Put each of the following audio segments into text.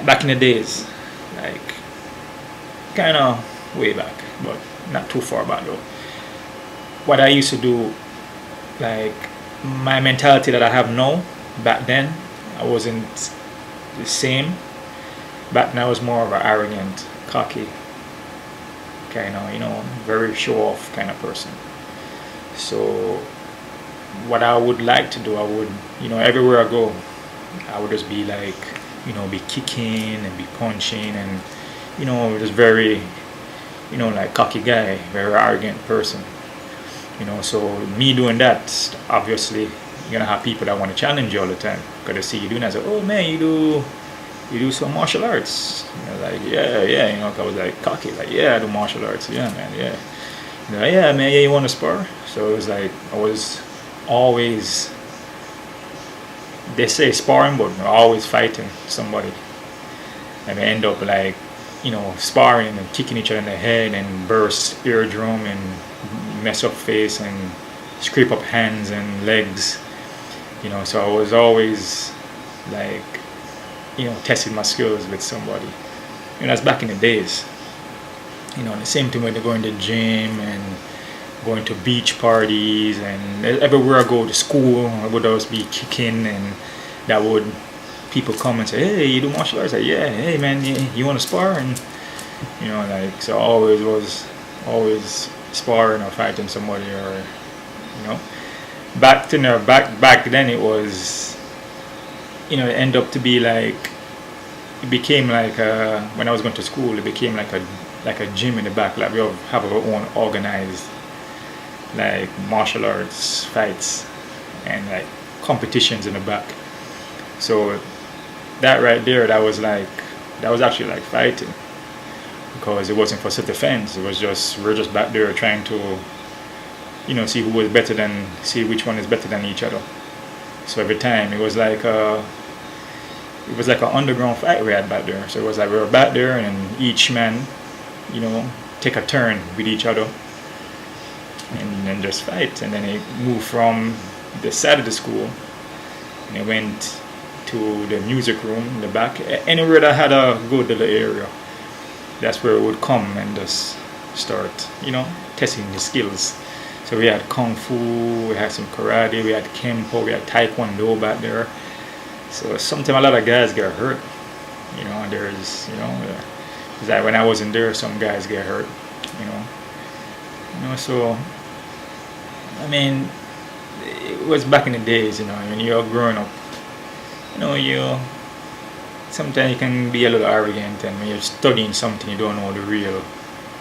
back in the days, like kind of way back, but not too far back though. What I used to do, like my mentality that I have now, back then, I wasn't the same. Back then I was more of an arrogant, cocky, kind of, very show off kind of person. So what I would like to do, I would, everywhere I go, I would just be like, be kicking and be punching and, just very, like cocky guy, very arrogant person. So me doing that, obviously, you're gonna have people that want to challenge you all the time because they see you doing that. So, oh man, you do some martial arts. Like yeah, 'cause I was like cocky, like yeah, I do martial arts, yeah man, yeah. Yeah man, yeah, you want to spar? So it was like I was always, they say sparring, but always fighting somebody. And we end up like, sparring and kicking each other in the head and burst eardrum and mess up face and scrape up hands and legs. So I was always like, testing my skills with somebody. That's back in the days. The same thing when they go in the gym and going to beach parties and everywhere I go to school, I would always be kicking and that would, people come and say, hey, you do martial arts? Like, yeah, hey man, you want to spar? And like, so I always sparring or fighting somebody or, back then it was, it ended up to be like, it became like when I was going to school, it became like a gym in the back. Like we have our own organized like martial arts fights and like competitions in the back. So that right there, that was actually like fighting, because it wasn't for self-defense. It was just, we're just back there trying to, see who was better than, see which one is better than each other. So every time it was like an underground fight we had back there. So it was like we were back there and each man, take a turn with each other and then just fight. And then it moved from the side of the school and it went to the music room in the back. Anywhere that had a good little area, that's where it would come and just start, testing the skills. So we had kung fu, we had some karate, we had kempo, we had taekwondo back there. So sometimes a lot of guys get hurt, there's, it's like when I wasn't there, some guys get hurt, so, I mean, it was back in the days, when you're growing up, sometimes you can be a little arrogant, and when you're studying something, you don't know the real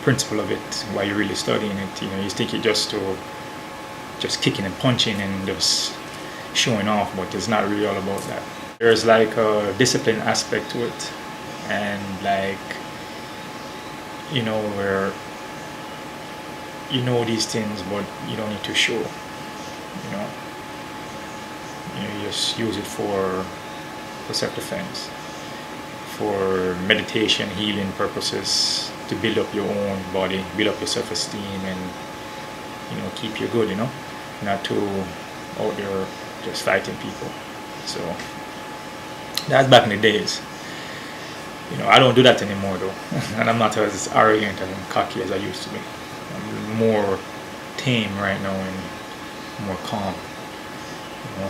principle of it, why you're really studying it, you think it just kicking and punching and just showing off, but it's not really all about that. There's like a discipline aspect to it, and like, where these things, but you don't need to show, you just use it for self-defense, for meditation, healing purposes, to build up your own body, build up your self-esteem, and keep you good, not to out there just fighting people. So that's back in the days. I don't do that anymore though, and I'm not as arrogant and cocky as I used to be. I'm more tame right now and more calm.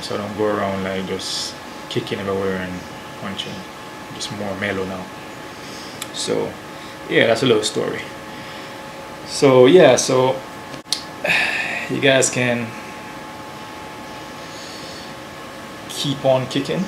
So I don't go around like just kicking everywhere and punching. I'm just more mellow now. So yeah, that's a little story. So yeah, so you guys can keep on kicking.